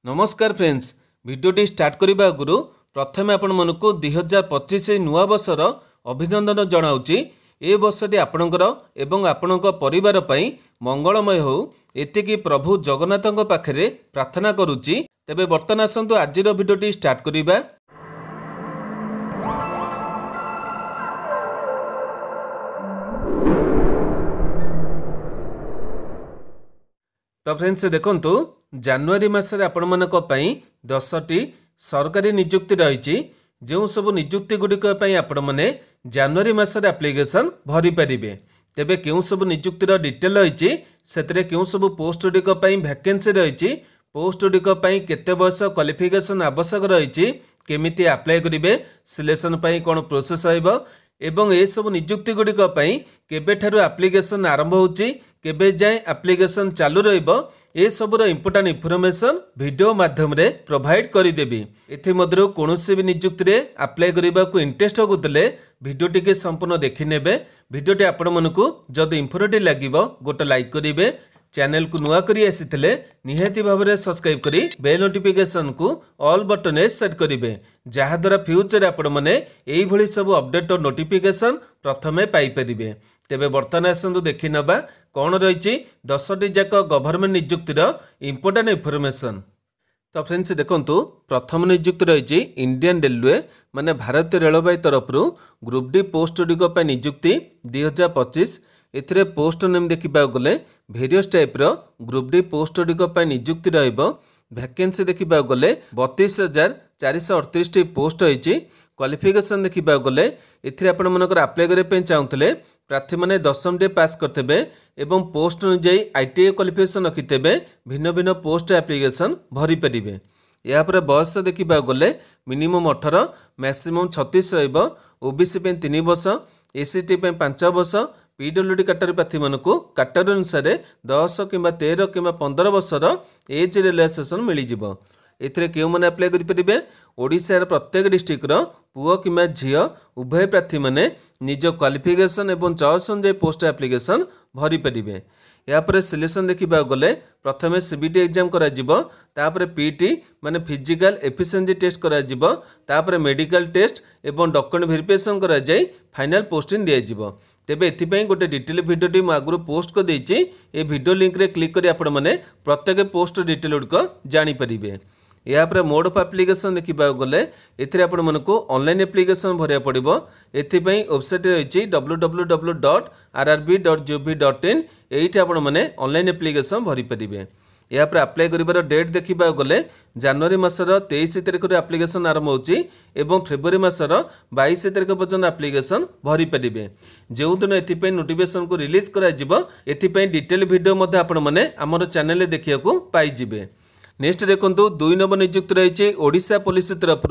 नमस्कार friends भिडियोटी start करने आगु प्रथम आपण मानक 2025 नुआ वर्षर अभिनंदन जनाऊँगी। ए वर्षटी आपणकर एवं आपणक परिवार पई मंगलमय हो एतिकी प्रभु जगन्नाथ पाखे प्रार्थना करुच्ची। तेबे बर्तमान आसतु आज भिडियोटी स्टार्ट करवा। तो फ्रेंड्स देखंतु जनवरी मासरे आपण मानक पई 10टी सरकारी नियुक्ति रही। जो सब नियुक्ति गुड़िक आपण मैंने जनवरी मासरे एप्लिकेशन भरी पारे। तेबे क्यों सब नियुक्तिर डिटेल रही से क्यों सब पोस्ट गुड़िक वैकेंसी रही, पोस्ट गुड़िक केते वर्ष क्वालिफिकेशन आवश्यक रही, केमिति अप्लाई करेंगे, सिलेक्शन कौन प्रोसेस रहिबो एवं ए सब नियुक्ति गुड़िक केबेठारु एप्लिकेशन आरंभ होची, केबे जाए एप्लिकेशन चालू रहिबो, ए सबुर इंपोर्टेंट इनफॉरमेशन वीडियो माध्यम रे प्रोवाइड करिदेबी। एथि मध्यरु कोनोसी भी नियुक्ति रे अप्लाई करिबा को इंटरेस्ट होतले वीडियोटी के संपूर्ण देखि नेबे। वीडियोटी आपण मनकु जदि इंफॉर्मेटिव लागिबो गोटे लाइक करिवे, चैनल को नुआ करी आसीथिले निहाती भाव में सब्सक्राइब करी बेल नोटिफिकेशन को ऑल बटन सेट करेंगे, जहाद्वारा फ्यूचर आपण मैंने यही भली सब अपडेट और नोटिफिकेशन प्रथमे पाइपर। तेबे बर्तमान आसतु देखि नबा कौन रही 10टी जाक गवर्नमेंट नियुक्तिर इंपोर्टेंट इनफॉरमेशन। तो फ्रेंड्स देखंतु प्रथम नियुक्ति रही इंडियन रेलवे माने भारतीय रेलवे तरफ ग्रुप डी पोस्ट गुड़िक नियुक्ति 2025। एथिरे पोस्ट नेम देखा गले भेरियस टाइप रो ग्रुप डी पोस्ट गुड़िक नियुक्ति रहिबो। वैकेंसी देखा गले 32,438 पोस्ट होइछि। क्वालिफिकेशन देखा गले एथिरे आपण मनकर अप्लाई करे चाहूले प्रार्थी मैंने 10वीं डे पास करते एवं पोस्ट अनुଯାयी ITI क्वालिफिकेशन रखिथे भिन्न भिन्न पोस्ट एप्लिकेशन भरी पारे। यापर बयस देखा गले मिनिमम 18 मैक्सिमम 36 रहिबो। ओबीसी 3 वर्ष, एसटी 5 वर्ष, PWD कैटेगरी प्रार्थी मानकु कैटेगरी अनुसार 10 कि 13 कि 15 वर्षर एज रिलैक्सेशन मिल जिवो। एथिरे केउ माने अप्लाई करि परिबे ओडिशार प्रत्येक डिस्ट्रिक्टर पुओ कि झियो उभय प्रार्थी माने निज क्वालिफिकेशन एवं चॉइस अनुसार पोस्ट एप्लिकेशन भरी पारे। यापर सिलेक्शन देखा गले प्रथमे CBT एग्जाम करा जिवो, तापर PT माने फिजिकल एफिशिएंसी टेस्ट करा जिवो, तापर मेडिकल टेस्ट एवं डॉक्यूमेंट वेरिफिकेशन करा जाय फाइनल पोस्टिंग दिया जिवो। तेबे एथिपाई गोटे डिटेल भिडियोटी मु आगु पोस्ट कर देछि। ए वीडियो लिंक रे क्लिक करी आपण माने प्रत्येक पोस्ट डिटेल गुड़िक जानि परिबे। यापर मोड ऑफ एप्लिकेशन देखा गले एथिरे आपण मानकु ऑनलाइन एप्लिकेशन भरिया पड़िबो। एथिपाई वेबसाइट रही www.rrb.gov.in। एठी आपण माने ऑनलाइन एप्लिकेशन भरी परिबे। यापर अप्लाई करिबार डेट देखा गले जनवरी मासर 23 तारिख रे एप्लिकेशन आरंभ होची एवं फेब्रुआरी मासर 22 तारिख पर्यंत एप्लिकेशन भरी पारे। जो दिन एथिपाई नोटिफिकेशन को रिलीज करा जिवो एथिपाई डिटेल वीडियो मध्ये आपण माने हमर चैनल रे देखिया को पाई जिवे। नेक्स्ट देखंतु 2 नंबर नियुक्ति रही ओडिशा पुलिस तरफ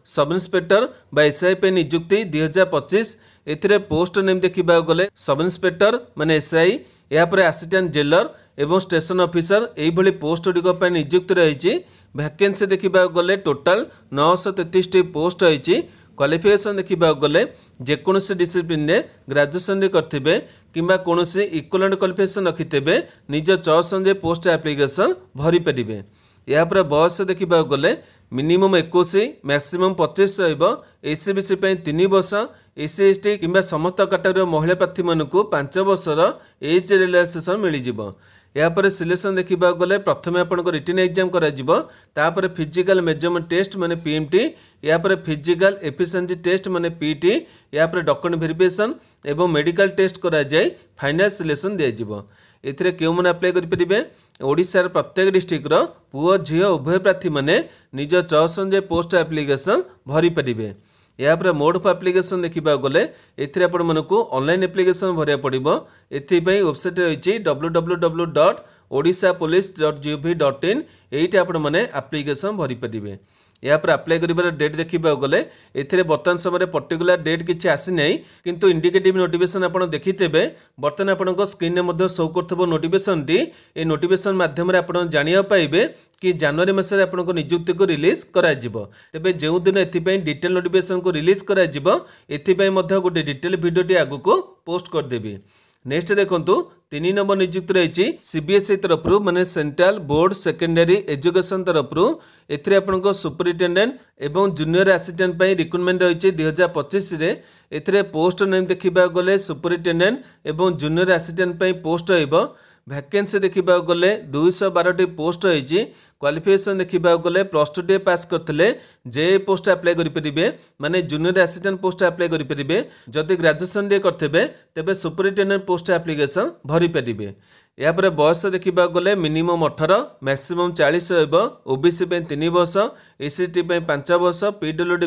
सब इंस्पेक्टर बा SI नियुक्ति 2025। एथिरे पोस्ट नेम देखा गले सब इंस्पेक्टर माने SI, यापर असिस्टेंट जेलर एवं स्टेशन ऑफिसर यही भली पोस्ट गुड़िक नियुक्ति रही। वैकेंसी देखा गले टोटाल 933 पोस्ट रही। क्वालिफिकेशन देखा गले जेकोसी डिसिप्लिन रे ग्रेजुएशन करथिबे किंबा कोनोसी इक्विवेलेंट क्वालिफिकेशन रखिथे निज चॉइस अनुसार पोस्ट एप्लिकेशन भरी पारे। यापर बयस देखा गले मिनिमम 21 मैक्सिमम 25 रहिबो। ACBC 3 वर्ष, SC ST किंबा समस्त कैटेगरी महिला प्रार्थी मानकु 5 वर्षर एज रिलैक्सेशन मिल जिवो। यापर सिलेक्शन देखा गले प्रथमे आपनको रिटन एग्जाम करा जिवो, तापर फिजिकल मेजरमेंट टेस्ट माने PMT, यापर फिजिकल एफिशिएंसी टेस्ट माने PT, यापर डॉक्यूमेंट वेरिफिकेशन एवं मेडिकल टेस्ट करा जाय फाइनल सिलेक्शन दिया जिवो। एथिरे केउ माने अप्लाई करि परिबे ओडिशार प्रत्येक डिस्ट्रिक्टर पुओ झियो उभय प्रार्थी माने निज चॉइस अनुसार पोस्ट एप्लिकेशन भरी पारे। यापर मोड ऑफ एप्लिकेशन देखा गले एथिरे आपण मानकु ऑनलाइन एप्लिकेशन भरिया पड़िबो। एथिपाई वेबसाइट रही www.odishapolice.gov.in। एठी आपण माने एप्लिकेशन भरी पारिबे। यापर अप्लाई करिबार डेट देखा गले एथिरे वर्तमान समय पर्टिकुलर डेट किछि आसी नै, किंतु इंडिकेटिव नोटिफिकेशन आपण देखितेबे वर्तमान आपनको स्क्रीन रे मध्ये शो करथबो नोटिफिकेशन टी। ए नोटिफिकेशन माध्यम रे आपण जानिया पाइबे कि जनवरी मासरे आपनको नियुक्ति को रिलीज करा जिवो। तेबे जेउ दिन एथिपाई डिटेल नोटिफिकेशन को रिलीज करा जिवो एथिपाई मध्ये गोटे डिटेल वीडियोटी आगु को पोस्ट कर देबी। नेक्स्ट देखंतु 3 नंबर नियुक्ति रही सीबीएसई तरफ माने सेंट्रल बोर्ड सेकेंडरी एजुकेशन तरफ एथिरे आपनको सुपरिटेंडेंट एवं जूनियर असिस्टेंट पई रिक्रुटमेंट रही 2025 रे एथिरे पोस्ट नेम देखिबा गले सुपरिटेंडेंट एवं जूनियर असिस्टेंट पई पोस्ट होइबो। वैकेंसी देखा गले 212 पोस्ट रही। क्वालिफिकेशन देखा गले +2 पास करते जे पोस्ट अप्लाई करेंगे माने जूनियर असिस्टेंट पोस्ट अप्लाई करेंगे। जदि ग्रेजुएशन करते तेबे सुपरिटेंडेंट पोस्ट एप्लिकेशन भरी पारे। यापर बयस देखा गले मिनिमम 18 मैक्सिमम 40 हो। ओबीसी 3 वर्ष, एससी 5 वर्ष, पीडब्ल्यूडी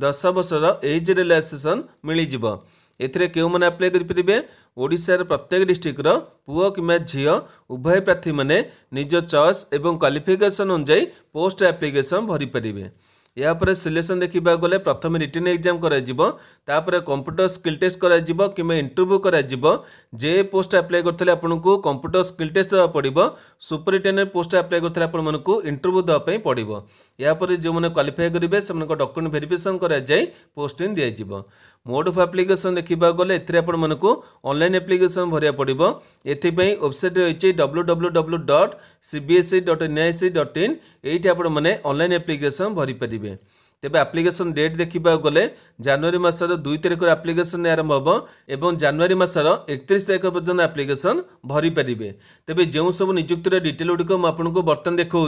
10 वर्षर एज रिलैक्सेशन मिल जाव। एथिरे केउ माने अप्लाई करेंगे ओडिशार प्रत्येक डिस्ट्रिक्टर पुओ कि झील उभय प्रार्थी माने निज चॉइस एवं क्वालिफिकेशन अनुसार पोस्ट एप्लिकेशन भरी पारे। यापर सिलेक्शन देखा गले प्रथम रिटन एग्जाम कर कंप्यूटर स्किल टेस्ट कर इंटरव्यू कर जे पोस्ट अप्लाई करते आपको कंप्यूटर स्किल टेस्ट देवा पड़ो। सुपरिटेंडेंट पोस्ट अप्लाई करते आपको इंटरव्यू देवाई पड़ो। यापर जो मैंने क्वालिफाई करेंगे से डॉक्यूमेंट वेरिफिकेशन कराई पोस्टिंग दिज्व। मोड ऑफ एप्लिकेशन देखा गले आपको ऑनलाइन एप्लिकेशन भरिया पड़ो। एथिपाई वेबसाइट रही www.cbse.nic.in ये आपने ऑनलाइन एप्लिकेशन भरी पारे। तेबे एप्लिकेशन डेट देखा गले जनवरी मासर 2 तारिख एप्लिकेशन आरंभ हो एवं जनवरी मासर 31 तारिख पर्यटन एप्लिकेशन भरी पारे। तेबे जो सब नियुक्तिर डिटेल गुड़िक मुझे बर्तमान देखा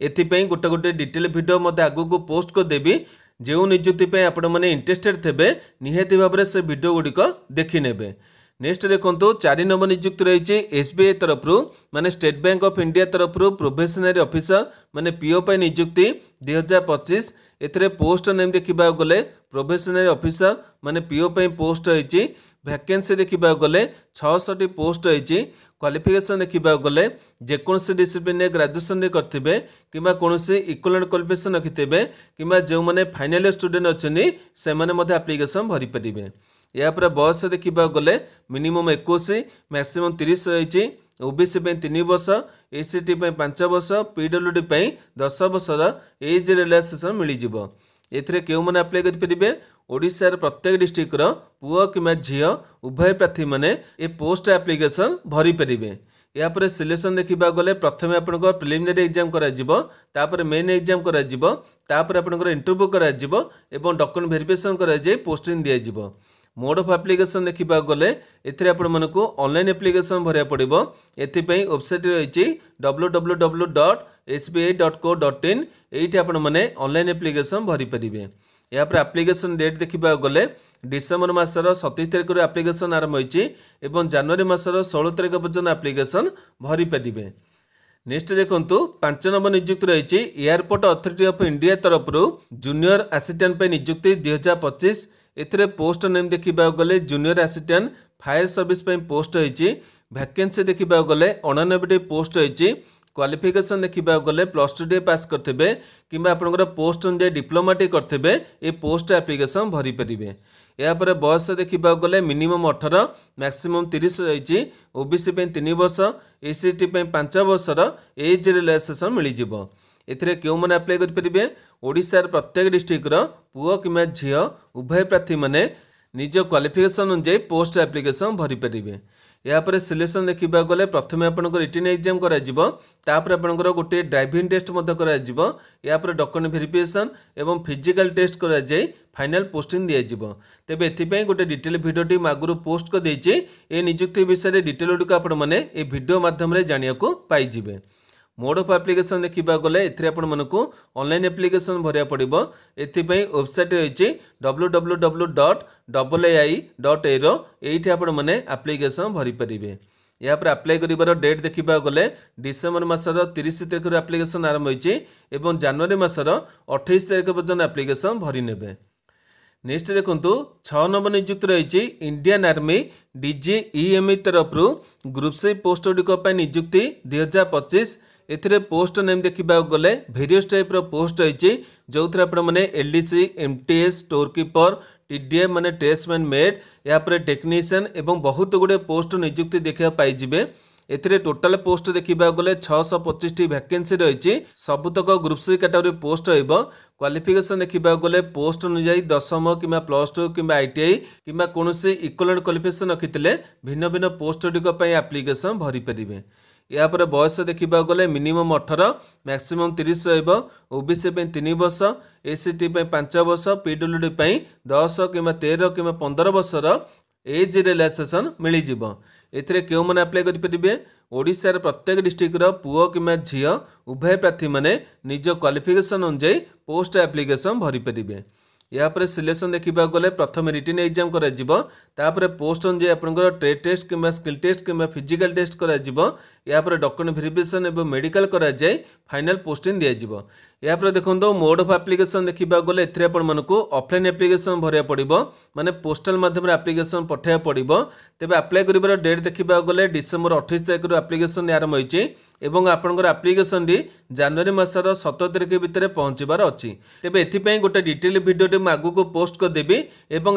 एथिपाई गोटे गोटे डिटेल वीडियो आगू को पोस्ट करदेवी। जो नियुक्ति आपण मैंने इंटरेस्टेड थे निहाती भाव में से वीडियो गुड़िक देखी ने। नेक्स्ट देखो 4 नंबर नियुक्ति रही एसबीआई तरफ माने स्टेट बैंक ऑफ इंडिया तरफ प्रोफेशनल ऑफिसर माने पीओ पर नियुक्ति 2025। एथिरे पोस्ट नेम देखा गले प्रोफेशनल ऑफिसर माने पीओ पर पोस्ट रही। वैकेंसी देखा गले 66 पोस्ट रही। क्वालिफिकेशन देखा गले जेकोसी डिसिप्लिन ग्रेजुएशन करते कि कौन इक्वलेंट क्वालिफिकेशन रखिथे कि जो मैंने फाइनल इयर स्टूडेंट अच्छा से एप्लिकेशन भरी पारे। यापर बयस देखा गले मिनिमम 21 मैक्सिमम 30 रही। ओबीसी 3 वर्ष, एससी 5 वर्ष, पीडब्ल्यूडी 10 वर्षर एज रिलैक्सेशन मिल जाव। एथिरे केउ माने अप्लाई करेंगे ओडिशार प्रत्येक डिस्ट्रिक्टर पुओ कि झील उभय प्रार्थी माने ए पोस्ट एप्लिकेशन भरी पारे। यापर सिलेक्शन देखा गले प्रथम आपंकर प्रिलिमिनरी एग्जाम कर मेन एग्जाम कर इंटरव्यू कर डॉक्यूमेंट वेरिफिकेशन कर पोस्टिंग दिज्व। मोड ऑफ एप्लिकेशन देखा गले आपको ऑनलाइन एप्लिकेशन भरिया पड़ो। एथिपाई वेबसाइट रही www.sbi.co.in ये आपने ऑनलाइन एप्लिकेशन भरी पारे। यापर एप्लिकेशन डेट देखा गले डिसेम्बर मासर 27 तारिख एप्लिकेशन आरंभ होती जनवरी मासर 16 तारिख पर्यटन एप्लिकेशन भरी पारे। नेक्स्ट देखो 5 नंबर नियुक्ति रही एयरपोर्ट अथॉरिटी ऑफ इंडिया तरफ जूनियर असिस्टेंट पर नियुक्ति 2025। एथिरे पोस्ट नेम देखा गले junior assistant fire service post रही। वैकेंसी देखा गले 89 पोस्ट रही। क्वालिफिकेशन देखा गले +2 पास करते कि पोस्ट अनुसार डिप्लोमाटी करते ये पोस्ट एप्लिकेशन भरी पारे। यापर बयस देखा गले मिनिमम 18 मैक्सिमम 30 रही। ओबीसी 3 वर्ष, एससी 5 वर्षर एज रिलैक्सेशन मिल जाव। एथिरे केउ माने अप्लाई करेंगे ओडिशार प्रत्येक डिस्ट्रिक्टर पुओ कि झील उभय प्रार्थी माने निज क्वालिफिकेशन अनुसार पोस्ट एप्लिकेशन भरी पारे। यापर सिलेक्शन देखा गले प्रथम आपंकर रिटन एग्जाम कर आपंकर गोटे ड्राइविंग टेस्ट यापर डॉक्यूमेंट वेरिफिकेशन एवं फिजिकल टेस्ट कर फाइनल पोस्टिंग दिज्व। तेबे एथिपाई गोटे डिटेल भिडियोटी आगुरी पोस्ट कर देछि। ए नियुक्ति विषय डिटेल गुड़िक आपने ये भिडियो माध्यम जाना पाइबे। मोड ऑफ एप्लिकेशन देखा गले आपको ऑनलाइन एप्लिकेशन भरिया पड़ो। एथिपाई वेबसाइट रही www.ai.aero ये आपने एप्लिकेशन भरी पारे। यापर अप्लाई कर डेट देखा गले डिसेम्बर मासर 30 तारिख एप्लिकेशन आरंभ होती जनवरी मासर 28 तारिख पर्यटन एप्लिकेशन भरी ने। नेक्स्ट देखो 6 नंबर नियुक्ति रही इंडियन आर्मी DGEME तरफ ग्रुप सी पोस्ट गुड़िक नियुक्ति 2025। एथिरे पोस्ट नेम देखा गले वेरियस टाइप पोस्ट रही जो मैंने LDC, MTS, store keeper, TDM माने ट्रेसमैन मेड यापर टेक्नीशियन एवं बहुत गुड़े पोस्ट नियुक्ति देखा पाइबे। एथिरे टोटाल पोस्ट देखा गले 625 वैकेंसी रही सबुतक ग्रुप सी कैटेगरी पोस्ट रहिबो। क्वालिफिकेशन देखा गले पोस्ट अनुसार 10वीं कि +2 कि ITI कि कौन इक्वलेंट क्वालिफिकेशन रखिते भिन्न भिन्न पोस्ट गुड़िक एप्लिकेशन भरी पारे। यापर बयस देखा गले मिनिमम 18 मैक्सिमम 30 रहिबो। ओबीसी 3 वर्ष, एसटी 5 वर्ष, पीडब्ल्यूडी 10 कि 13 कि 15 वर्षर एज रिलैक्सेशन मिल जिवो। एथिरे केउ माने अप्लाई करि परिबे? ओडिशार प्रत्येक डिस्ट्रिक्टर पुओ कि झील उभय प्रार्थी माने निज क्वालिफिकेशन अनुसार पोस्ट एप्लिकेशन भरी पारे। यापर सिलेक्शन देखा गले प्रथम रिटन एग्जाम कर पोस्ट अनुसार आपंकर ट्रेड टेस्ट कि स्किल टेस्ट कि फिजिकल टेस्ट कर डॉक्यूमेंट वेरिफिकेशन और मेडिकल कराए फाइनल पोस्टिंग दिज्व। यापर देखो मोड ऑफ एप्लिकेशन देखा गले ऑफलाइन एप्लिकेशन भरिया पड़ो माने पोस्टल माध्यम एप्लिकेशन पठाया पड़ो। तेज अप्लाई कर डेट देखा गले डिसेम्बर 28 तारिख एप्लिकेशन आरंभ होती और आपंकर एप्लिकेशन जनवरी मासर 17 तारिख भितर पहुँचबार अच्छी। तेज एपाई गोटे डिटेल भिडियो आगु को पोस्ट करदेवी और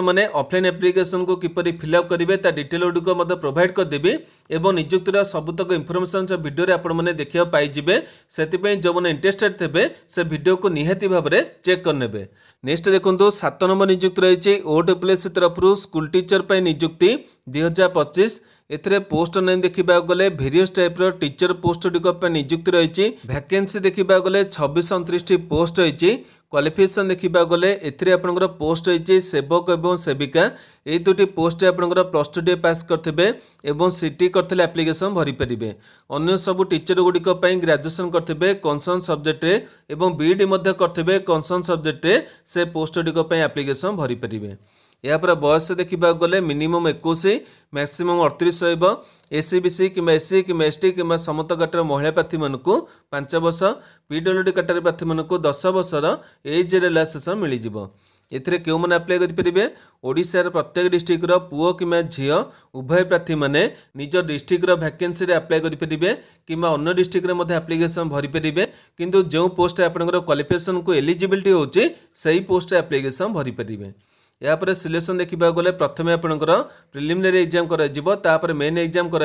एने ऑफलाइन एप्लिकेशन को किपरि फिलअप करेंगे ता डिटेल गुड़िक प्रोवाइड करदेवी और निजुक्तिर सबुतक इनफॉरमेशन से भिडियो आपने देखा पाइबे। से जो मैंने इंटरेस्टेड थे से भिडियो को निहाती भाव में चेक करने। नेक्स्ट देखो 7 नंबर नियुक्ति रही OAAS तरफ स्कूल टीचर पर नियुक्ति 2025। एथिरे पोस्ट नाइन देखा गले भेरियस टाइप्र टीचर पोस्ट गुड़िक नियुक्ति रही। वैकेंसी देखा गले 26-29 पोस्ट रही। क्वालिफिकेशन देखा गले एथिरे आपनकर पोस्ट रही सेवक और सेविका ये दुटी पोस्ट आपनकर +2 पास करथिबे एवं सीटी करथिले एप्लिकेशन भरी परिबे। अन्य सब टीचर गुड़िक ग्रेजुएशन करथिबे कंसर्न सब्जेक्ट रे एवं बीडी मध्य करथिबे कंसर्न सब्जेक्ट रे से पोस्ट गुड़िक एप्लिकेशन भरी परिबे। यापर बयस देखा गले मिनिमम 21 मैक्सिमम 38 रहिबो। एससी बीसी कि एससी कि एसटी कि समत कैटेगरी महिला प्रार्थी मानकु 5 वर्ष, पीडब्ल्यूडी कैटेगरी प्रार्थी मानकु 10 वर्षर एज रिलैक्सेशन मिल जिवो। एथिरे केउ माने अप्लाई करि परिबे? ओडिशार प्रत्येक डिस्ट्रिक्टर पुओ कि झील उभय प्रार्थी माने निज डिस्ट्रिक्टर वैकेंसी रे अप्लाई करि परिबे कि अन्य डिस्ट्रिक्ट रे मध्ये एप्लिकेशन भरि परिबे। किंतु जो पोस्ट आपनकर क्वालिफिकेशन को एलिजिबिलिटी होची सही पोस्ट एप्लिकेशन भरि परिबे। यापर सिलेक्शन देखा गले प्रथम आपंकर प्रिलिमिनरी एग्जाम कर मेन एग्जाम कर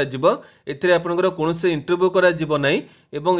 आपंकर कौन से इंटरव्यू कर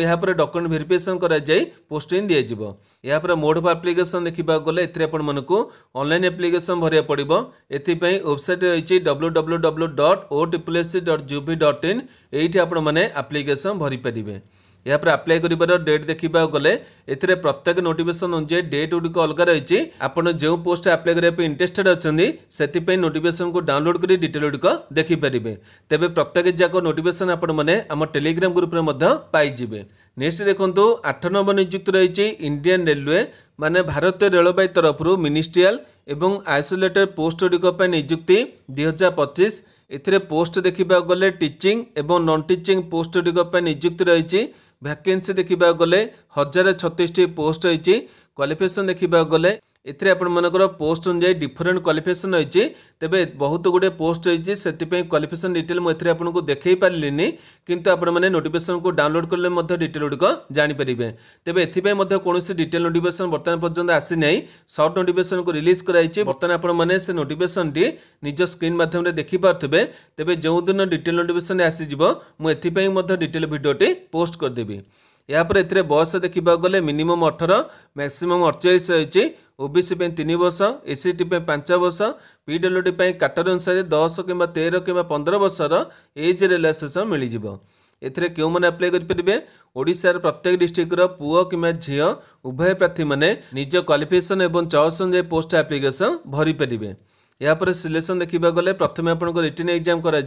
यापर डॉक्यूमेंट वेरिफिकेशन कराए पोस्टिंग दिज्व। यापर मोड ऑफ एप्लिकेशन देखा गले आपको ऑनलाइन एप्लिकेशन भरिया पड़ो। एपाई वेबसाइट रही www.oaaas.gov.in ये आपने एप्लिकेशन भरी पारे। यहाँ पर अप्लाई कर डेट देखा गले एथिरे प्रत्येक नोटिफिकेशन अनुसार डेट गुड़िक अलग रही। आपड़ जो पोस्ट अप्लाई करने इंटरेस्टेड अच्छा से नोटिफिकेशन को डाउनलोड कर डिटेल गुड़िक देखिपारे। तेज प्रत्येक जाक नोटिफिकेशन आपने आम टेलीग्राम ग्रुप में पाइबे। नेक्स्ट देखो 8 नंबर नियुक्ति रही इंडियन रेलवे माने भारतीय रेलवे तरफ मिनिस्ट्रियल एवं आइसोलेटेड पोस्ट गुड़िक नियुक्ति 2025। एथिरे पोस्ट देखा गले टीचिंग एवं नॉन टीचिंग पोस्ट गुड़िक नियुक्ति रही। वैकेंसी देखा गले 1036 पोस्ट रही। क्वालिफिकेशन देखा गले एथिरे आपनकर पोस्ट अनुसार डिफरेंट क्वालिफिकेशन रही। तेबे बहुत गुड़े पोस्ट रही से क्वालिफिकेशन डिटेल मुझे आपको देखई पारिनी किंतु आपण मैंने नोटिफिकेशन को डाउनलोड कले डिटेल गुड़िक जानीपारे। तेबे एथिपाई कौन डिटेल नोटिफिकेशन बर्तमान पर्यंत आसी ना। सर्ट नोटिफिकेशन को रिलीज कराई बर्तमान आपने से नोटिफिकेशन टी निज स्क्रीन माध्यम देखिपे। तेबे जो दिन डिटेल नोटिफिकेशन आसीजिवो मुझे डिटेल भिडियोटी पोस्ट करदेवी। यापर एथिरे बयस देखा गले मिनिमम 18 मैक्सिमम 48 रही। ओबीसी 3 वर्ष, एसटी 5 वर्ष, पीडब्ल्यूडी कैटेगरी अनुसार 10 कि 13 कि 15 वर्षर एज रिलैक्सेशन मिल जिवो। एथिरे केउ माने अप्लाई करि परिबे? ओडिशार प्रत्येक डिस्ट्रिक्टर पुओ कि झील उभय प्रार्थी माने निज क्वालिफिकेशन एवं चॉइस अनुसार पोस्ट एप्लिकेशन भरी परिबे। यापर सिलेक्शन देखा गले प्रथम आपंकर रिटन एग्जाम कर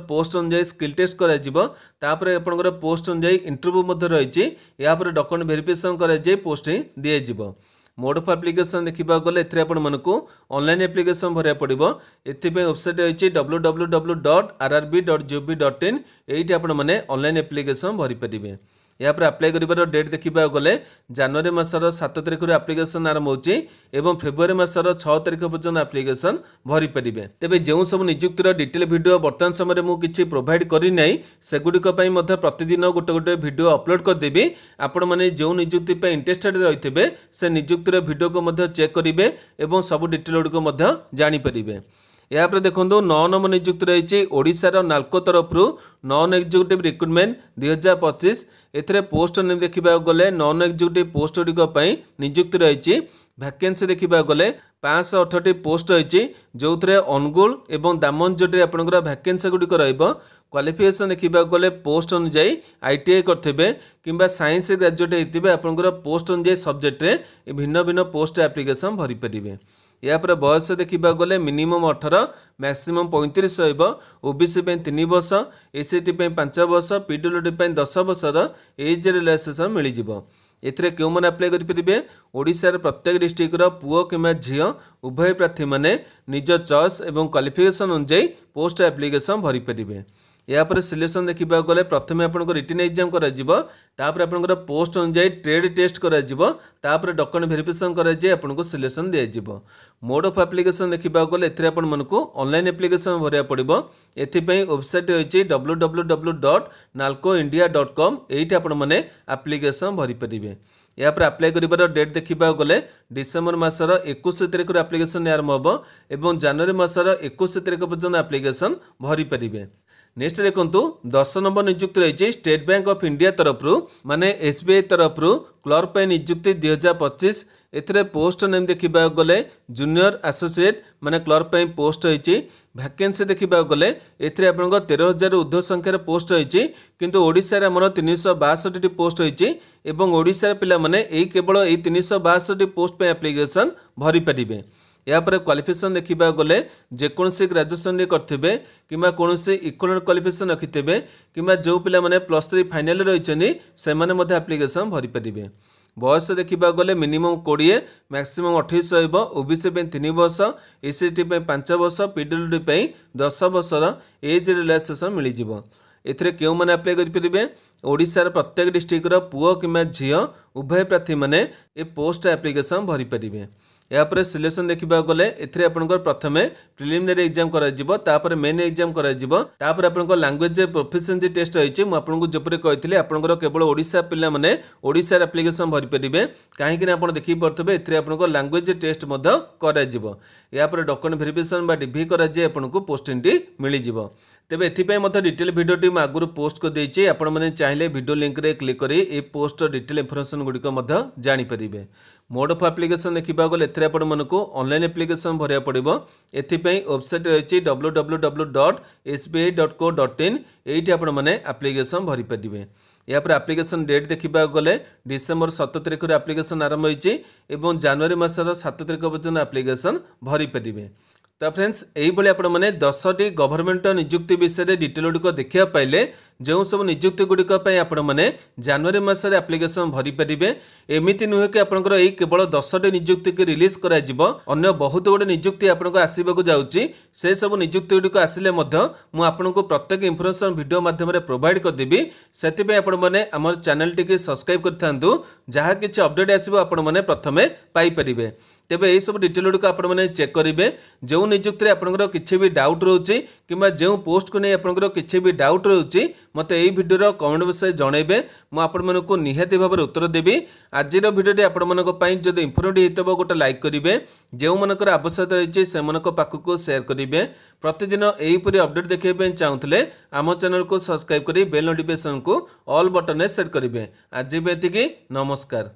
पोस्ट अनुसार स्किल टेस्ट कर पोस्ट अनुसार इंटरव्यू रही। यापर डॉक्यूमेंट वेरिफिकेशन कराए पोस्टिंग दिज्व। मोड ऑफ एप्लिकेशन देखा गले आपको ऑनलाइन एप्लिकेशन भरिया पड़ो। एपाई वेबसाइट रही www.rrb.gov.in ये आपने ऑनलाइन एप्लिकेशन भरी पारे। यहाँ पर अप्लाई कर डेट देखा गले जनवरी मासर 7 तारिख एप्लिकेशन आरंभ होची एवं फेब्रुआरी मासर 6 तारिख पर्यंत एप्लिकेशन भरी पारे। तेबे जो सब नियुक्तिर डिटेल वीडियो बर्तमान समय मुझे प्रोवाइड करना सेगुड़िक प्रतिदिन गोटे गोटे वीडियो अपलोड करदेवी। आपण मैंने जो नियुक्ति इंटरेस्टेड रही से नियुक्तिर वीडियो को चेक करेंगे और सब डिटेल गुड़िक जानीपारे। यापर देखो 9 नंबर नियुक्ति रही ओडिशार नाल्को तरफ नॉन एग्जीक्यूटिव रिक्रुटमेंट 2025 एथिरे पोस्ट नेम देखा गले नॉन एग्जीक्यूटिव पोस्ट गुड़िक नियुक्ति रही भैकेंसी देखा गले 568 पोस्ट रही जो थे अनुगुल और दामनजोड़ी आपंकर भैकेंसी गुड़िक क्वालिफिकेशन देखा गले पोस्ट अनुजाई ITI करते कि साइंस ग्रेजुएट होते आपंकर पोस्ट अनुजाई सब्जेक्ट में भिन्न भिन्न पोस्ट एप्लिकेशन भरी पारे। यापर बयस देखा गले मिनिमम 18 मैक्सिमम 35 रहा ओबीसी 3 वर्ष एसटी 5 वर्ष पीडब्ल्यूडी 10 वर्षर एज रिलैक्सेशन मिल जाव। एथिरे क्यों मैंने अप्लाई करेंगे ओडिशार प्रत्येक डिस्ट्रिक्टर पुओ कि झील उभय प्रार्थी मैंने निज चॉइस और क्वालिफिकेशन अनुजाई पोस्ट एप्लिकेशन भरी पारे। यापर सिलेक्शन देखा गले प्रथम आपको रिटन एग्जाम कर पोस्ट अनुजाई ट्रेड टेस्ट कर डॉक्यूमेंट वेरिफिकेशन कर सिलेक्शन दिज्व। मोड ऑफ एप्लिकेशन देखा गले आपको ऑनलाइन एप्लिकेशन भरिया पड़ो। एथिपाई वेबसाइट रही www.nalcoindia.com ये आपने एप्लिकेशन भरी पारे। यापर अप्लाई कर डेट देखा गले डिसेम्बर मासर 21 तारिख एप्लिकेशन आरंभ हो और जनवरी मासर 21 तारिख पर्यटन एप्लिकेशन भरी पारे। नेक्स्ट देखो 10 नंबर नियुक्ति रही स्टेट बैंक ऑफ इंडिया तरफ माने SBI तरफ क्लर्क नियुक्ति 2025 एथिरे पोस्ट नेम देखा गले जूनियर एसोसिएट माने क्लर्क पोस्ट रही भैकेंसी देखा गले एथिरे आपन 13,000 ऊर्ध्व संख्यार पोस्ट रही किंतु ओडिशा आमर 362 पोस्ट रही और ओडिशा पिला माने केवल 362 पोस्ट पे एप्लिकेशन भरी पारे। यापर क्वालिफिकेशन देखा गले जेकोसी ग्रेजुएशन करते कि कौन इक्वलेंट क्वालिफिकेशन रखिथे कि जो पिला माने +3 फाइनल रही से एप्लिकेशन भरी पारे। बयस देखा गले मिनिमम 20 मैक्सिमम 28 रहा ओबीसी 3 वर्ष एसटी 5 वर्ष पीडब्ल्यूडी 10 वर्षर एज रिलैक्सेशन मिल जाव। एथिरे क्यों मैंने अप्लाई करेंगे ओडिशार प्रत्येक डिस्ट्रिक्टर पुओ कि झील उभय प्रार्थी मैंने ए पोस्ट एप्लिकेशन भरी पारे। यापर सिलेक्शन देखा गले एथिरे आपनकर प्रथमे प्रिलिमिनरी एग्जाम कर मेन एग्जाम कर लैंग्वेज प्रोफिशिएंसी टेस्ट रही मुझे जपरी कही आपंकर केवल ओडिशा पिला माने ओडिशा एप्लिकेशन भरी पारे कहीं आप देखी पारे एथिरे लैंग्वेज टेस्ट कर यापर डॉक्यूमेंट वेरिफिकेशन डीवी कर पोस्टिंग मिल जाव। तेबे एथिपाई डिटेल भिडियो आगुरी पोस्ट कर देछि आपण माने चाहिए भिडियो लिंक रे क्लिक करी ए पोस्ट डिटेल इनफॉरमेशन गुड़िक जानी पारिबे। मोड ऑफ एप्लिकेशन देखा गले आपको ऑनलाइन एप्लिकेशन भरिया पड़ो। एथिपाई वेबसाइट रही www.sbi.co.in ये आपने एप्लिकेशन भरी पारे। यापर एप्लिकेशन डेट देखा गले डिसेम्बर 7 तारिख एप्लिकेशन आरंभ होती और जनवरी मासर 7 तारिख पर्यटन एप्लिकेशन भरी पारे। तो फ्रेंड्स यही आपने 10टी गवर्नमेंट नियुक्ति विषय डिटेल गुड़िक देखा पाइले जो सब नियुक्ति गुड़िक आपने जनवरी मासरे एप्लिकेशन भरी पारे। एमती नुहे कि आपंकर यही केवल 10टी नियुक्ति की रिलीज कर बहुत गुड़े नियुक्ति आपको आसवाक जाऊँगी से सब नियुक्ति गुड़िक आसिले आपको प्रत्येक इनफॉरमेशन वीडियो माध्यम प्रोवाइड करदेवी से आम चैनल टी सब्सक्राइब कर जहाँ किसी अपडेट आसो आपने प्रथमे पाइपर। तेबे यही सब डिटेल गुड़िक आपने चेक करेंगे जो नियुक्ति आपंकर किसी भी डाउट रोचे कि जो पोस्ट को नहीं आपंकर किसी भी डाउट रोचे मत यही वीडियो कमेंट बक्स जनइबे मुझे निहाती भाव में उत्तर देवी। आज भिडियो आपंपाई जब इनफर्मेटिव होता गोटे लाइक करेंगे जो मनकर आवश्यकता रही से पाखक सेयार करेंगे। प्रतिदिन यहीपरि अपडेट देखा चाहूँगे आम चैनल को सब्सक्राइब कर बेल नोटिफिकेशन को ऑल बटन सेट करेंगे। आज भी नमस्कार।